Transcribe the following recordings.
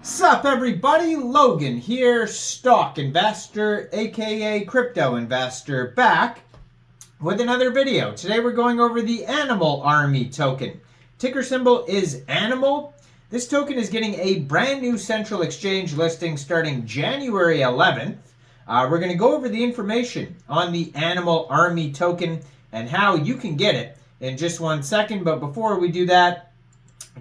Sup everybody, Logan here, stock investor, aka crypto investor, back with another video. Today we're going over the Animal Army token. Ticker symbol is Animal. This token is getting a brand new central exchange listing starting January 11th. We're going to go over the information on the Animal Army token and how you can get it in just 1 second. But before we do that,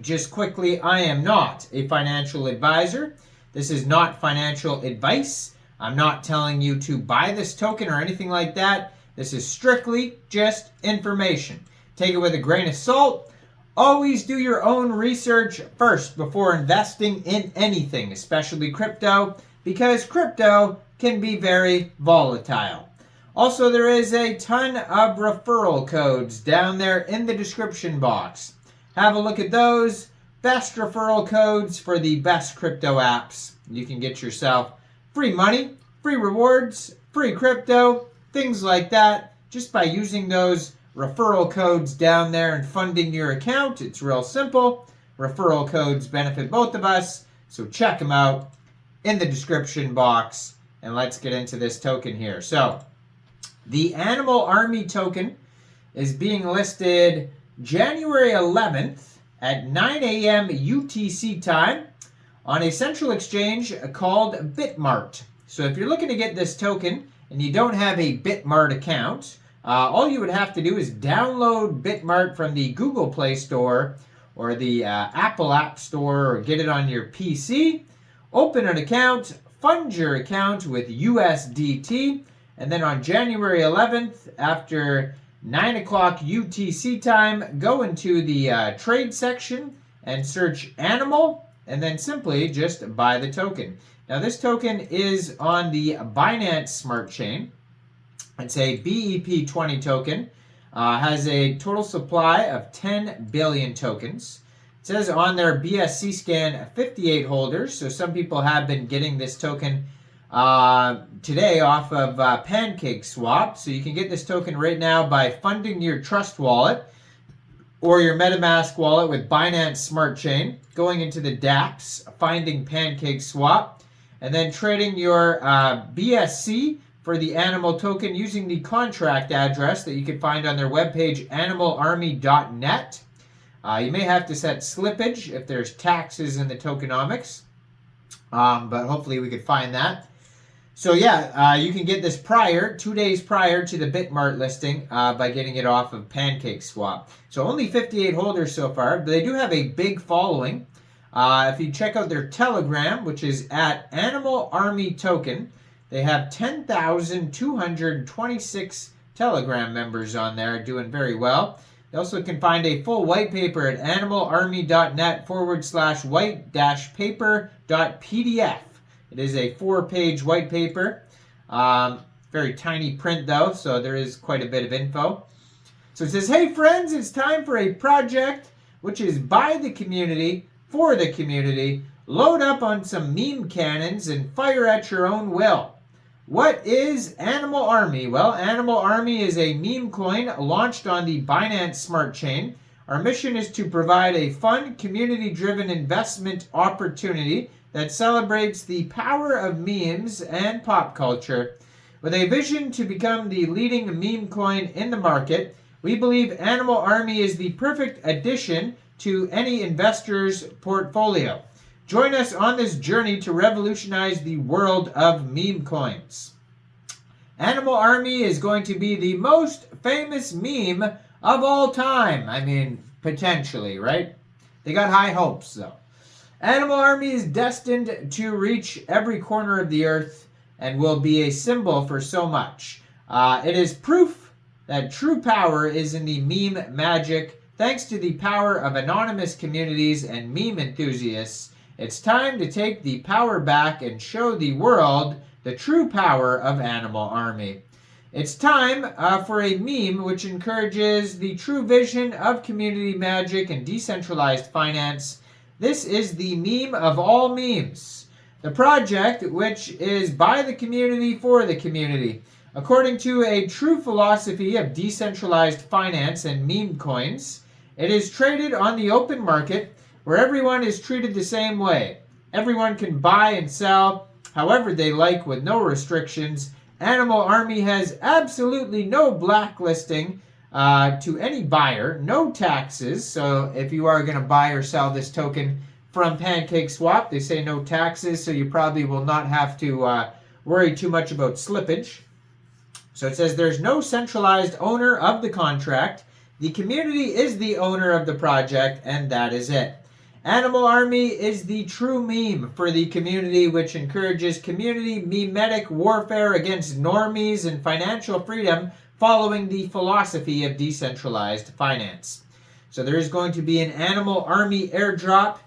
just quickly, I am not a financial advisor. This is not financial advice. I'm not telling you to buy this token or anything like that. This is strictly just information. Take it with a grain of salt. Always do your own research first before investing in anything, especially crypto, because crypto can be very volatile. Also, there is a ton of referral codes down there in the description box. Have a look at those. Best referral codes for the best crypto apps. You can get yourself free money, free rewards, free crypto, things like that, just by using those referral codes down there and funding your account. It's real simple. Referral codes benefit both of us, so check them out in the description box. And let's get into this token here. So, the Animal Army token is being listed January 11th at 9 a.m. UTC time on a central exchange called Bitmart. So if you're looking to get this token and you don't have a Bitmart account, all you would have to do is download Bitmart from the Google Play Store or the Apple App Store, or get it on your PC, open an account, fund your account with USDT, and then on January 11th, after 9 o'clock UTC time, go into the trade section and search Animal, and then simply just buy the token. Now this token is on the Binance Smart Chain. It's a BEP20 token. Has a total supply of 10 billion tokens. It says on their BSC scan 58 holders, so some people have been getting this token today off of PancakeSwap. So you can get this token right now by funding your Trust wallet or your MetaMask wallet with Binance Smart Chain, going into the dApps, finding PancakeSwap, and then trading your BSC for the Animal token using the contract address that you can find on their webpage, animalarmy.net. You may have to set slippage if there's taxes in the tokenomics, but hopefully we could find that. So yeah, you can get this 2 days prior to the Bitmart listing by getting it off of PancakeSwap. So only 58 holders so far, but they do have a big following. If you check out their Telegram, which is at Animal Army Token, they have 10,226 Telegram members on there, doing very well. You also can find a full white paper at animalarmy.net/white-paper.pdf. It is a 4-page white paper. Very tiny print though, so there is quite a bit of info. So it says, hey friends, it's time for a project which is by the community, for the community. Load up on some meme cannons and fire at your own will. What is Animal Army? Well, Animal Army is a meme coin launched on the Binance Smart Chain. Our mission is to provide a fun, community-driven investment opportunity that celebrates the power of memes and pop culture. With a vision to become the leading meme coin in the market, we believe Animal Army is the perfect addition to any investor's portfolio. Join us on this journey to revolutionize the world of meme coins. Animal Army is going to be the most famous meme of all time. I mean, potentially, right? They got high hopes, though. Animal Army is destined to reach every corner of the earth and will be a symbol for so much. It is proof that true power is in the meme magic. Thanks to the power of anonymous communities and meme enthusiasts, it's time to take the power back and show the world the true power of Animal Army. It's time for a meme which encourages the true vision of community magic and decentralized finance. This is the meme of all memes. The project, which is by the community for the community. According to a true philosophy of decentralized finance and meme coins, it is traded on the open market where everyone is treated the same way. Everyone can buy and sell however they like with no restrictions. Animal Army has absolutely no blacklisting to any buyer, no taxes. So if you are going to buy or sell this token from PancakeSwap, they say no taxes, so you probably will not have to worry too much about slippage. So it says there's no centralized owner of the contract. The community is the owner of the project, and that is it. Animal Army is the true meme for the community, which encourages community memetic warfare against normies and financial freedom following the philosophy of decentralized finance. So there is going to be an Animal Army airdrop.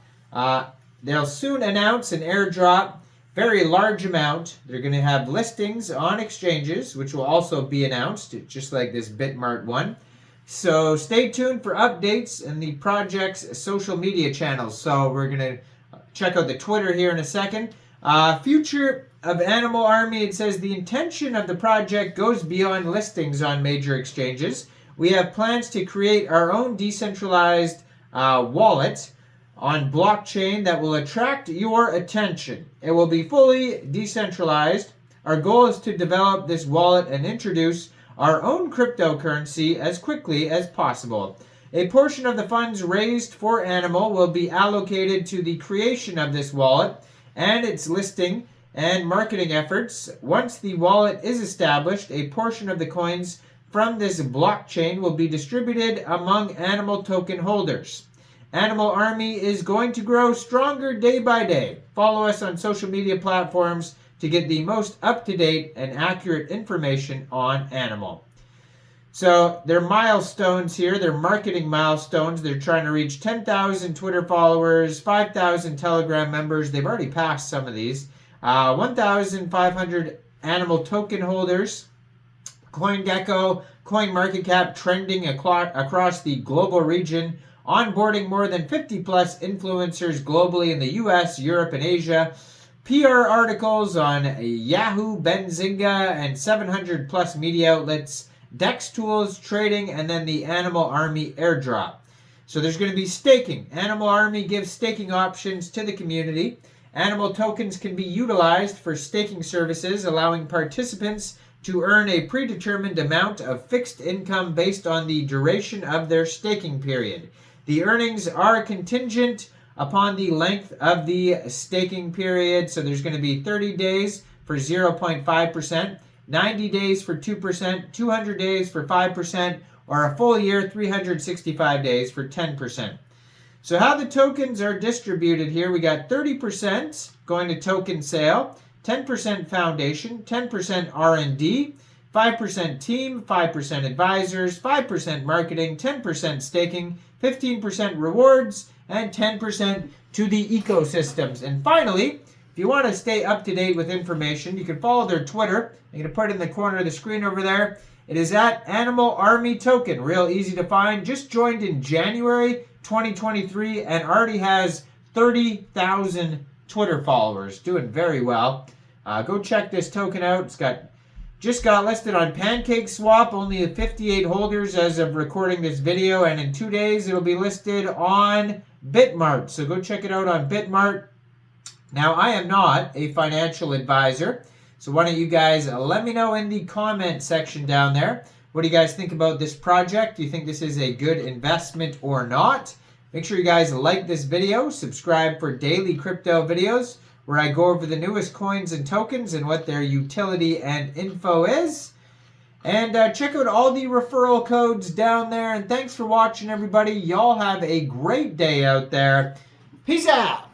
They'll soon announce an airdrop, very large amount. They're going to have listings on exchanges, which will also be announced, just like this Bitmart one. So stay tuned for updates in the project's social media channels. So we're going to check out the Twitter here in a second. Future of Animal Army, it says the intention of the project goes beyond listings on major exchanges. We have plans to create our own decentralized wallet on blockchain that will attract your attention. It will be fully decentralized. Our goal is to develop this wallet and introduce our own cryptocurrency as quickly as possible. A portion of the funds raised for Animal will be allocated to the creation of this wallet and its listing and marketing efforts. Once the wallet is established, a portion of the coins from this blockchain will be distributed among Animal token holders. Animal Army is going to grow stronger day by day. Follow us on social media platforms to get the most up-to-date and accurate information on Animal. So their milestones here, their marketing milestones, they're trying to reach 10,000 Twitter followers, 5,000 Telegram members. They've already passed some of these. 1,500 Animal token holders. CoinGecko, CoinMarketCap trending across the global region. Onboarding more than 50 plus influencers globally in the US, Europe, and Asia. PR articles on Yahoo, Benzinga, and 700 plus media outlets. DEX tools, trading, and then the Animal Army airdrop. So there's going to be staking. Animal Army gives staking options to the community. Animal tokens can be utilized for staking services, allowing participants to earn a predetermined amount of fixed income based on the duration of their staking period. The earnings are contingent upon the length of the staking period. So there's going to be 30 days for 0.5%, 90 days for 2%, 200 days for 5%, or a full year, 365 days for 10%. So how the tokens are distributed here, we got 30% going to token sale, 10% foundation, 10% R&D, 5% team, 5% advisors, 5% marketing, 10% staking, 15% rewards, and 10% to the ecosystems. And finally, if you want to stay up to date with information, you can follow their Twitter. I'm going to put it in the corner of the screen over there. It is at Animal Army Token. Real easy to find. Just joined in January 2023 and already has 30,000 Twitter followers. Doing very well. Go check this token out. It's just got listed on PancakeSwap, only 58 holders as of recording this video, and in 2 days it'll be listed on Bitmart. So go check it out on Bitmart. Now, I am not a financial advisor, so why don't you guys let me know in the comment section down there. What do you guys think about this project? Do you think this is a good investment or not? Make sure you guys like this video, subscribe for daily crypto videos, where I go over the newest coins and tokens and what their utility and info is. And check out all the referral codes down there. And thanks for watching, everybody. Y'all have a great day out there. Peace out.